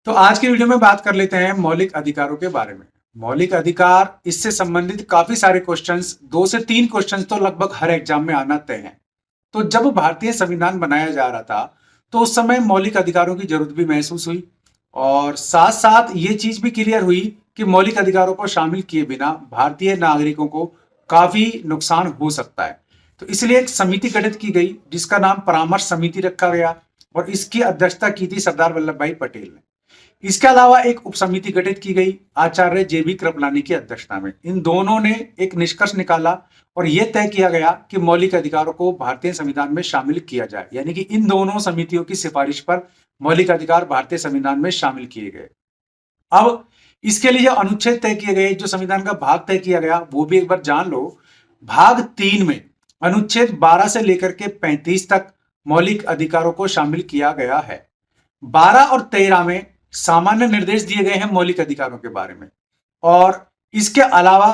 तो आज की वीडियो में बात कर लेते हैं मौलिक अधिकारों के बारे में। मौलिक अधिकार, इससे संबंधित काफी सारे क्वेश्चंस, 2 से 3 क्वेश्चंस तो लगभग हर एग्जाम में आना तय है। तो जब भारतीय संविधान बनाया जा रहा था, तो उस समय मौलिक अधिकारों की जरूरत भी महसूस हुई और साथ साथ ये चीज भी क्लियर हुई कि मौलिक अधिकारों को शामिल किए बिना भारतीय नागरिकों को काफी नुकसान हो सकता है। तो इसलिए एक समिति गठित की गई जिसका नाम परामर्श समिति रखा गया और इसकी अध्यक्षता की थी सरदार वल्लभ भाई पटेल ने। इसके अलावा एक उपसमिति गठित की गई आचार्य जेबी कृपलानी की अध्यक्षता में। इन दोनों ने एक निष्कर्ष निकाला और यह तय किया गया कि मौलिक अधिकारों को भारतीय संविधान में शामिल किया जाए, यानी कि इन दोनों समितियों की सिफारिश पर मौलिक अधिकार भारतीय संविधान में शामिल किए गए। अब इसके लिए जो अनुच्छेद तय किए गए, जो संविधान का भाग तय किया गया, वो भी एक बार जान लो। भाग 3 में अनुच्छेद 12 से लेकर के 35 तक मौलिक अधिकारों को शामिल किया गया है। 12 और 13 में सामान्य निर्देश दिए गए हैं मौलिक अधिकारों के बारे में, और इसके अलावा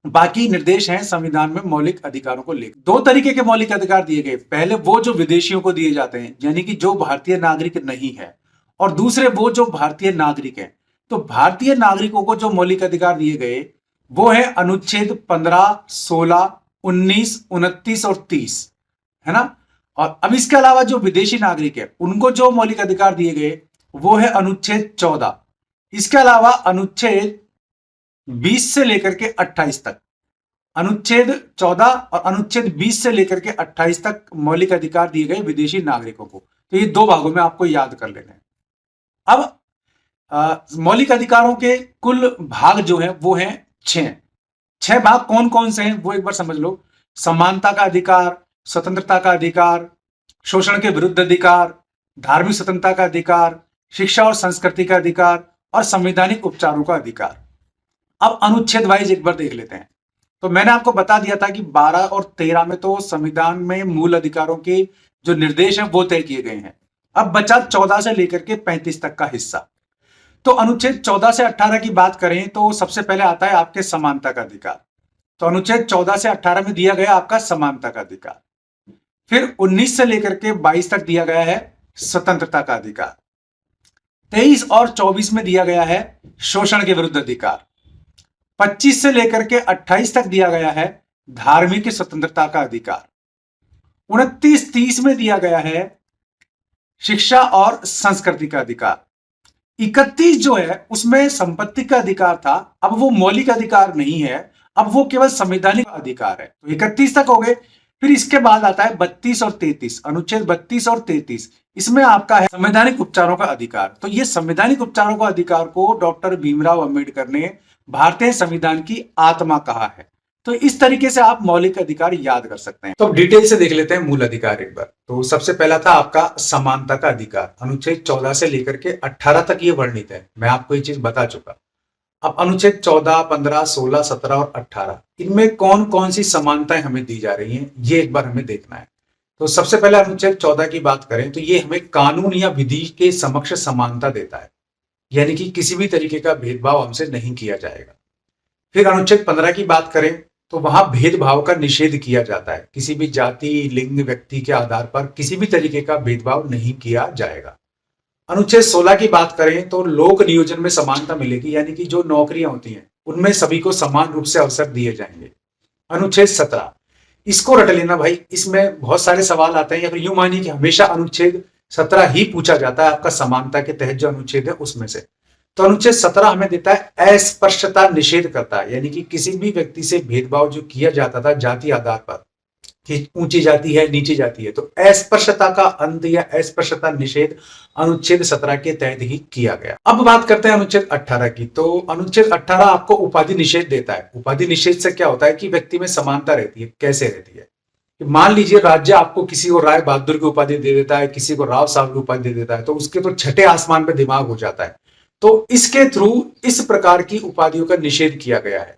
बाकी निर्देश हैं संविधान में मौलिक अधिकारों को लेकर। 2 तरीके के मौलिक अधिकार दिए गए। पहले वो जो विदेशियों को दिए जाते हैं, यानी कि जो भारतीय नागरिक नहीं है, और दूसरे वो जो भारतीय नागरिक हैं। तो भारतीय नागरिकों को जो मौलिक अधिकार दिए गए वो है अनुच्छेद 15, 16, 19, 29 और 30, है ना। और अब इसके अलावा जो विदेशी नागरिक है उनको जो मौलिक अधिकार दिए गए वो है अनुच्छेद 14। इसके अलावा अनुच्छेद 20 से लेकर के 28 तक, अनुच्छेद 14 और अनुच्छेद 20 से लेकर के 28 तक मौलिक अधिकार दिए गए विदेशी नागरिकों को। तो ये 2 भागों में आपको याद कर लेना है। अब मौलिक अधिकारों के कुल भाग जो है वो है 6 भाग। कौन कौन से हैं वो एक बार समझ लो। समानता का अधिकार, स्वतंत्रता का अधिकार, शोषण के विरुद्ध अधिकार, धार्मिक स्वतंत्रता का अधिकार, शिक्षा और संस्कृति का अधिकार और संवैधानिक उपचारों का अधिकार। अब अनुच्छेद वाइज एक बार देख लेते हैं। तो मैंने आपको बता दिया था कि 12 और 13 में तो संविधान में मूल अधिकारों के जो निर्देश हैं वो तय किए गए हैं। अब बचा 14 से लेकर के 35 तक का हिस्सा। तो अनुच्छेद 14 से 18 की बात करें तो सबसे पहले आता है आपके समानता का अधिकार। तो अनुच्छेद 14 से 18 में दिया गया आपका समानता का अधिकार। फिर 19 से लेकर के 22 तक दिया गया है स्वतंत्रता का अधिकार। 23 और 24 में दिया गया है शोषण के विरुद्ध अधिकार। 25 से लेकर के 28 तक दिया गया है धार्मिक स्वतंत्रता का अधिकार। 29, 30 में दिया गया है शिक्षा और संस्कृति का अधिकार। 31 जो है उसमें संपत्ति का अधिकार था, अब वो मौलिक अधिकार नहीं है, अब वो केवल संवैधानिक अधिकार है। तो 31 तक हो गए। फिर इसके बाद आता है 32 और 33, अनुच्छेद 32 और 33। इसमें आपका है संवैधानिक उपचारों का अधिकार। तो ये संवैधानिक उपचारों का अधिकार को डॉक्टर भीमराव अंबेडकर ने भारतीय संविधान की आत्मा कहा है। तो इस तरीके से आप मौलिक अधिकार याद कर सकते हैं। तो डिटेल से देख लेते हैं मूल अधिकार एक बार। तो सबसे पहला था आपका समानता का अधिकार। अनुच्छेद 14 से लेकर के 18 तक ये वर्णित है, मैं आपको ये चीज बता चुका। अब अनुच्छेद 14, 15, 16, 17 और 18, इनमें कौन कौन सी समानताएं हमें दी जा रही हैं ये एक बार हमें देखना है। तो सबसे पहले अनुच्छेद 14 की बात करें तो ये हमें कानून या विधि के समक्ष समानता देता है, यानी कि किसी भी तरीके का भेदभाव हमसे नहीं किया जाएगा। फिर अनुच्छेद 15 की बात करें तो वहां भेदभाव का निषेध किया जाता है। किसी भी जाति, लिंग, व्यक्ति के आधार पर किसी भी तरीके का भेदभाव नहीं किया जाएगा। अनुच्छेद 16 की बात करें तो लोक नियोजन में समानता मिलेगी, यानी कि जो नौकरियां होती हैं उनमें सभी को समान रूप से अवसर दिए जाएंगे। अनुच्छेद 17, इसको रट लेना भाई, इसमें बहुत सारे सवाल आते हैं, या फिर यूं मानिए कि हमेशा अनुच्छेद 17 ही पूछा जाता है आपका समानता के तहत जो अनुच्छेद है उसमें से। तो अनुच्छेद 17 हमें देता है अस्पृश्यता निषेध करता है, यानी कि किसी भी व्यक्ति से भेदभाव जो किया जाता था जाति आधार पर कि ऊंची जाति है, नीची जाति है, तो अस्पृश्यता का अंत या अस्पृश्यता निषेध अनुच्छेद 17 के तहत ही किया गया। अब बात करते हैं अनुच्छेद 18 की। तो अनुच्छेद 18 आपको उपाधि निषेध देता है। उपाधि निषेध से क्या होता है कि व्यक्ति में समानता रहती है। कैसे रहती है? मान लीजिए राज्य आपको किसी को राय बहादुर की उपाधि दे देता है, किसी को राव साहब की उपाधि दे देता है, तो उसके तो छठे आसमान पे दिमाग हो जाता है। तो इसके थ्रू इस प्रकार की उपाधियों का निषेध किया गया है।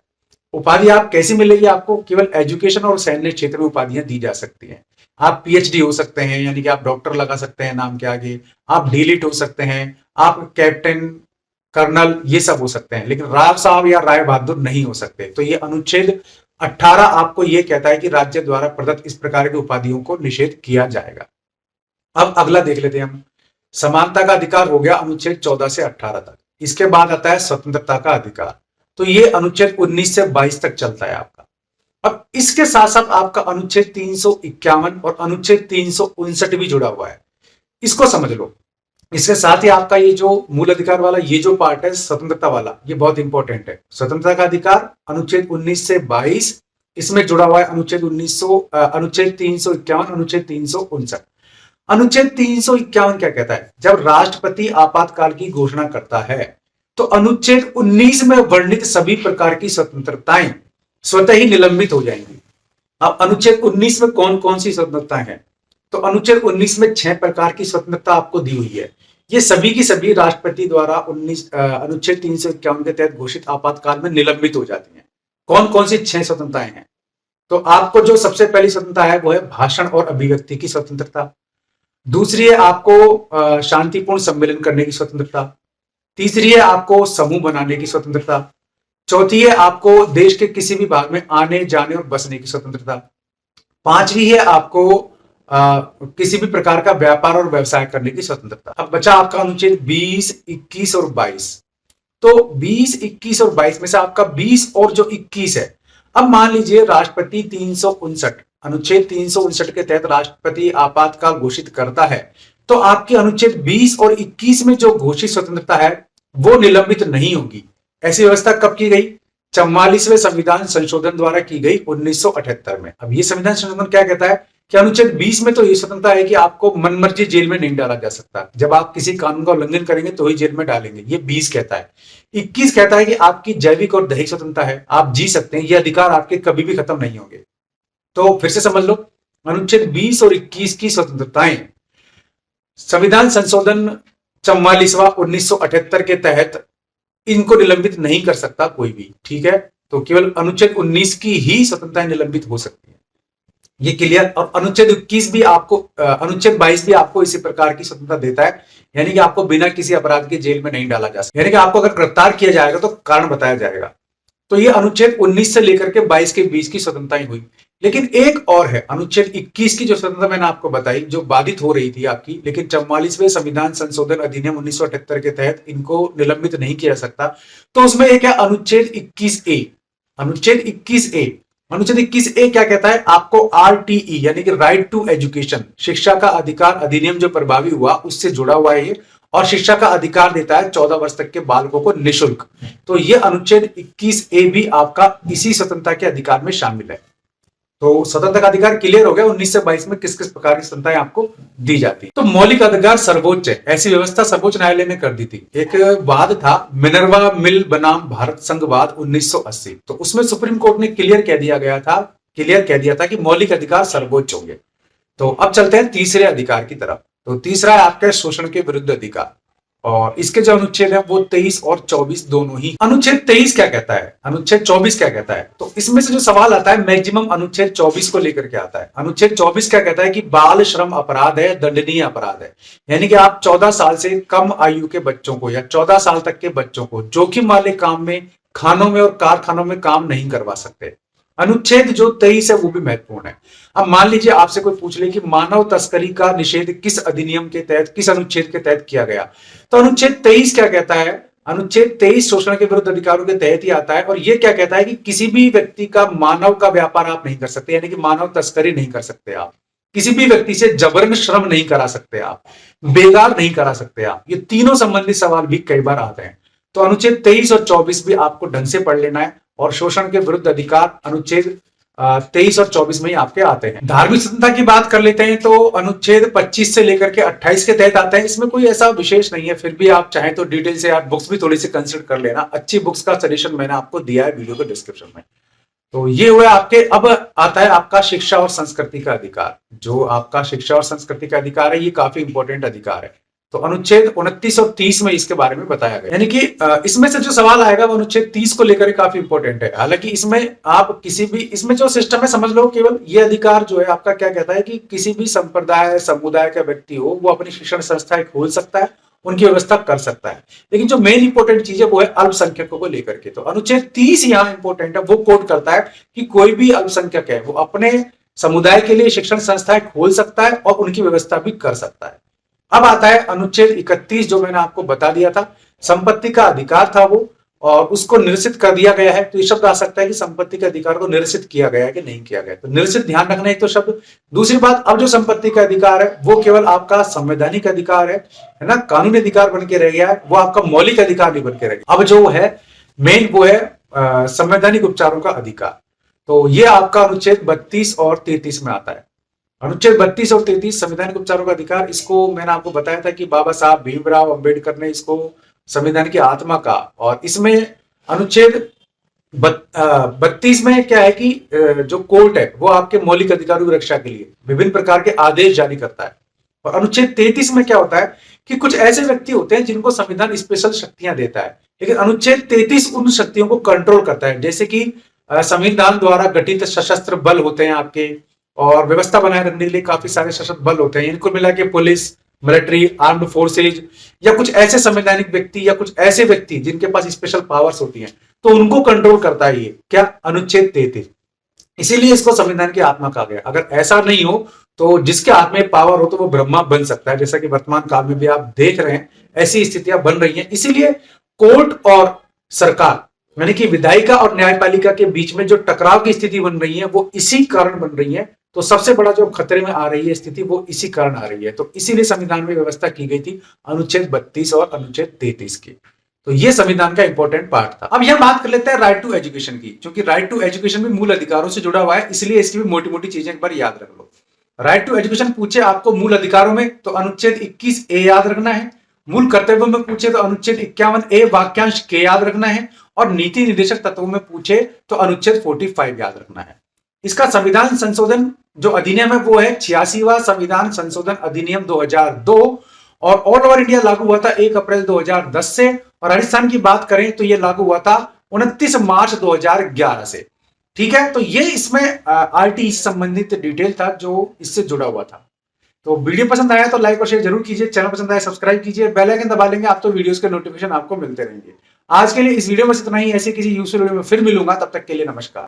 उपाधि आप कैसी मिलेगी? आपको केवल एजुकेशन और सैन्य क्षेत्र में उपाधियां दी जा सकती हैं। आप पीएचडी हो सकते हैं, यानी कि आप डॉक्टर लगा सकते हैं नाम के आगे, आप डीलिट हो सकते हैं, आप कैप्टन, कर्नल, ये सब हो सकते हैं, लेकिन राव साहब या राय बहादुर नहीं हो सकते। तो ये अनुच्छेद 18 आपको यह कहता है कि राज्य द्वारा प्रदत्त इस प्रकार की उपाधियों को निषेध किया जाएगा। अब अगला देख लेते हैं हम। समानता का अधिकार हो गया अनुच्छेद 14 से 18 तक। इसके बाद आता है स्वतंत्रता का अधिकार, तो ये अनुच्छेद 19 से 22 तक चलता है आपका। अब इसके साथ साथ आपका अनुच्छेद 351 और अनुच्छेद 359 भी जुड़ा हुआ है, इसको समझ लो। इसके साथ ही आपका ये जो मूल अधिकार वाला ये जो पार्ट है स्वतंत्रता वाला, ये बहुत इंपॉर्टेंट है। स्वतंत्रता का अधिकार अनुच्छेद 19 से 22, इसमें जुड़ा हुआ है अनुच्छेद 351, अनुच्छेद 359। अनुच्छेद 351 क्या कहता है? जब राष्ट्रपति आपातकाल की घोषणा करता है तो अनुच्छेद 19 में वर्णित सभी प्रकार की स्वतंत्रताएं स्वतः ही निलंबित हो जाएंगी। अब अनुच्छेद 19 में कौन कौन सी स्वतंत्रताएं हैं? तो अनुच्छेद 19 में 6 प्रकार की स्वतंत्रता आपको दी हुई है। ये सभी की सभी राष्ट्रपति द्वारा अनुच्छेद 351 के तहत घोषित आपातकाल में निलंबित हो जाती हैं। कौन कौन सी 6 स्वतंत्रताएं हैं? तो आपको जो सबसे पहली स्वतंत्रता है वो है भाषण और अभिव्यक्ति की स्वतंत्रता। दूसरी है आपको शांतिपूर्ण सम्मेलन करने की स्वतंत्रता। तीसरी है आपको समूह बनाने की स्वतंत्रता। चौथी है आपको देश के किसी भी भाग में आने जाने और बसने की स्वतंत्रता। पांचवी है आपको किसी भी प्रकार का व्यापार और व्यवसाय करने की स्वतंत्रता। अब बचा आपका अनुच्छेद 20, 21 और 22। तो 20, 21 और 22 में से आपका 20 और जो 21 है, अब मान लीजिए राष्ट्रपति 359 अनुच्छेद 359 के तहत राष्ट्रपति आपातकाल घोषित करता है, तो आपके अनुच्छेद 20 और 21 में जो घोषित स्वतंत्रता है वो निलंबित नहीं होगी। ऐसी व्यवस्था कब की गई? 44वें संविधान संशोधन द्वारा की गई 1978 में। अब ये संविधान संशोधन क्या कहता है कि अनुच्छेद 20 में तो ये स्वतंत्रता है कि आपको मनमर्जी जेल में नहीं डाला जा सकता, जब आप किसी कानून का उल्लंघन करेंगे तो ही जेल में डालेंगे, ये 20 कहता है। 21 कहता है कि आपकी जैविक और दैहिक स्वतंत्रता है, आप जी सकते हैं, ये अधिकार आपके कभी भी खत्म नहीं होंगे। तो फिर से समझ लो, अनुच्छेद 20 और 21 की स्वतंत्रताएं संविधान संशोधन 44वां 1978 के तहत इनको निलंबित नहीं कर सकता कोई भी, ठीक है। तो केवल अनुच्छेद 19 की ही स्वतंत्रताएं निलंबित हो सकती है, ये क्लियर। और अनुच्छेद 21 भी आपको अनुच्छेद 22 भी आपको इसी प्रकार की स्वतंत्रता देता है, यानी कि आपको बिना किसी अपराध के जेल में नहीं डाला जा सकता, यानी कि आपको अगर गिरफ्तार किया जाएगा तो कारण बताया जाएगा। तो ये अनुच्छेद 19 से लेकर के 22 के बीच की स्वतंत्रताएं हुई। लेकिन एक और है अनुच्छेद 21 की जो स्वतंत्रता मैंने आपको बताई, जो बाधित हो रही थी आपकी, लेकिन 44वें संविधान संशोधन अधिनियम 1978 के तहत इनको निलंबित नहीं किया जा सकता। तो उसमें एक है अनुच्छेद 21A। अनुच्छेद 21A, अनुच्छेद 21A क्या कहता है? आपको RTE यानी कि राइट टू एजुकेशन, शिक्षा का अधिकार अधिनियम जो प्रभावी हुआ उससे जुड़ा हुआ है ये, और शिक्षा का अधिकार देता है 14 वर्ष तक के बालकों को निःशुल्क। तो ये अनुच्छेद 21A भी आपका इसी स्वतंत्रता के अधिकार में शामिल है। तो स्वतंत्रता का अधिकार क्लियर हो गया। 19 से 22 में किस किस प्रकार की स्वतंत्रताएं आपको दी जाती है। तो मौलिक अधिकार सर्वोच्च है, ऐसी व्यवस्था सर्वोच्च न्यायालय ने कर दी थी। एक वाद था मिनर्वा मिल बनाम भारत संघवाद 1980, तो उसमें सुप्रीम कोर्ट ने क्लियर कह दिया था कि मौलिक अधिकार सर्वोच्च होंगे। तो अब चलते हैं तीसरे अधिकार की तरफ। तो तीसरा है आपके शोषण के विरुद्ध अधिकार, और इसके जो अनुच्छेद है वो 23 और 24 दोनों ही। अनुच्छेद 23 क्या कहता है, अनुच्छेद 24 क्या कहता है? तो इसमें से जो सवाल आता है मैक्सिमम अनुच्छेद 24 को लेकर के आता है। अनुच्छेद 24 क्या कहता है कि बाल श्रम अपराध है, दंडनीय अपराध है, यानी कि आप 14 साल से कम आयु के बच्चों को या 14 साल तक के बच्चों को जोखिम वाले काम में, खानों में और कारखानों में काम नहीं करवा सकते। अनुच्छेद जो 23 है वो भी महत्वपूर्ण है। अब मान लीजिए आपसे कोई पूछ ले कि मानव तस्करी का निषेध किस अधिनियम के तहत, किस अनुच्छेद के तहत किया गया, तो अनुच्छेद 23 क्या कहता है? अनुच्छेद 23 शोषण के विरुद्ध अधिकारों के तहत ही आता है, और यह क्या कहता है कि किसी भी व्यक्ति का मानव का व्यापार आप नहीं कर सकते, यानी कि मानव तस्करी नहीं कर सकते आप, किसी भी व्यक्ति से जबरन श्रम नहीं करा सकते आप, बेगार नहीं करा सकते आप। ये तीनों संबंधित सवाल भी कई बार आते हैं। तो अनुच्छेद 23 और 24 भी आपको ढंग से पढ़ लेना है, और शोषण के विरुद्ध अधिकार अनुच्छेद 23 और 24 में ही आपके आते हैं। धार्मिक स्वतंत्रता की बात कर लेते हैं, तो अनुच्छेद 25 से लेकर के 28 के तहत आते हैं। इसमें कोई ऐसा विशेष नहीं है, फिर भी आप चाहें तो डिटेल से आप बुक्स भी थोड़ी सी कंसिडर कर लेना। अच्छी बुक्स का सजेशन मैंने आपको दिया है वीडियो के डिस्क्रिप्शन में। तो ये हुआ आपके। अब आता है आपका शिक्षा और संस्कृति का अधिकार। जो आपका शिक्षा और संस्कृति का अधिकार है ये काफी इंपॉर्टेंट अधिकार है। तो अनुच्छेद 29 और 30 में इसके बारे में बताया गया, यानी कि इसमें से जो सवाल आएगा वो अनुच्छेद 30 को लेकर काफी इंपॉर्टेंट है। हालांकि इसमें आप किसी भी, इसमें जो सिस्टम है समझ लो, केवल ये अधिकार जो है आपका क्या कहता है कि किसी भी संप्रदाय समुदाय का व्यक्ति हो वो अपनी शिक्षण संस्थाएं खोल सकता है, उनकी व्यवस्था कर सकता है। लेकिन जो मेन इंपॉर्टेंट चीज है वो है अल्पसंख्यकों को लेकर के। तो अनुच्छेद 30 यहाँ इंपॉर्टेंट है, वो कोट करता है कि कोई भी अल्पसंख्यक है वो अपने समुदाय के लिए शिक्षण संस्थाएं खोल सकता है और उनकी व्यवस्था भी कर सकता है। अब आता है अनुच्छेद 31, जो मैंने आपको बता दिया था, संपत्ति का अधिकार था वो, और उसको निरसित कर दिया गया है। तो ये शब्द आ सकता है कि संपत्ति के अधिकार को निरसित किया गया है कि नहीं किया गया। तो निरसित ध्यान रखना एक तो शब्द। दूसरी बात, अब जो संपत्ति का अधिकार है वो केवल आपका संवैधानिक अधिकार है ना, कानूनी अधिकार बन के रह गया है, वो आपका मौलिक अधिकार नहीं बन के रह गया। अब जो है मेन वो है संवैधानिक उपचारों का अधिकार। तो ये आपका अनुच्छेद 32 और 33 में आता है। अनुच्छेद 32 और 33 संवैधानिक उपचारों का अधिकार, इसको मैंने आपको बताया था कि बाबा साहब भीमराव अंबेडकर ने इसको संविधान की आत्मा का, और इसमें अनुच्छेद 32 में क्या है कि जो कोर्ट है वो आपके मौलिक अधिकारों की रक्षा के लिए विभिन्न प्रकार के आदेश जारी करता है। और अनुच्छेद 33 में क्या होता है कि कुछ ऐसे व्यक्ति होते हैं जिनको संविधान स्पेशल शक्तियां देता है, लेकिन अनुच्छेद 33 उन शक्तियों को कंट्रोल करता है। जैसे कि संविधान द्वारा गठित सशस्त्र बल होते हैं आपके, और व्यवस्था बनाए रखने के लिए काफी सारे सशस्त्र बल होते हैं, इनको मिला के पुलिस, मिलिट्री, आर्म्ड फोर्सेज, या कुछ ऐसे संवैधानिक व्यक्ति या कुछ ऐसे व्यक्ति जिनके पास स्पेशल पावर्स होती हैं, तो उनको कंट्रोल करता है ये क्या, अनुच्छेद 33। इसीलिए इसको संविधान की आत्मा कहा गया। अगर ऐसा नहीं हो तो जिसके हाथ में पावर हो तो वो ब्रह्मा बन सकता है, जैसा कि वर्तमान काल में भी आप देख रहे हैं ऐसी स्थितियां बन रही हैं। इसीलिए कोर्ट और सरकार यानी कि विधायिका और न्यायपालिका के बीच में जो टकराव की स्थिति बन रही है वो इसी कारण बन रही है। तो सबसे बड़ा जो खतरे में आ रही है स्थिति वो इसी कारण आ रही है। तो इसीलिए संविधान में व्यवस्था की गई थी अनुच्छेद 32 और अनुच्छेद 33 की। तो ये संविधान का इंपॉर्टेंट पार्ट था। अब यह बात कर लेते हैं राइट टू एजुकेशन की, क्योंकि राइट टू एजुकेशन भी मूल अधिकारों से जुड़ा हुआ है, इसलिए इसकी भी मोटी मोटी चीजें एक बार याद रख लो। राइट टू एजुकेशन पूछे आपको मूल अधिकारों में तो अनुच्छेद 21A याद रखना है। मूल कर्तव्यों में पूछे तो अनुच्छेद 51A वाक्यांश के याद रखना है। और नीति निर्देशक तत्वों में पूछे तो अनुच्छेद 45 याद रखना है। इसका संविधान संशोधन जो अधिनियम है वो है 86वां संविधान संशोधन अधिनियम 2002, और ऑल ओवर इंडिया लागू हुआ था 1 अप्रैल 2010 से, और राजस्थान की बात करें तो यह लागू हुआ था 29 मार्च 2011 से। ठीक है, तो ये इसमें आरटी संबंधित डिटेल था जो इससे जुड़ा हुआ था। तो वीडियो पसंद आया तो लाइक और शेयर जरूर कीजिए, चैनल पसंद आया सब्सक्राइब कीजिए, बेल आइकन दबा लेंगे आप तो वीडियोस के नोटिफिकेशन आपको मिलते रहेंगे। आज के लिए इस वीडियो में इतना ही, ऐसे किसी यूजफुल वीडियो में फिर मिलूंगा, तब तक के लिए नमस्कार।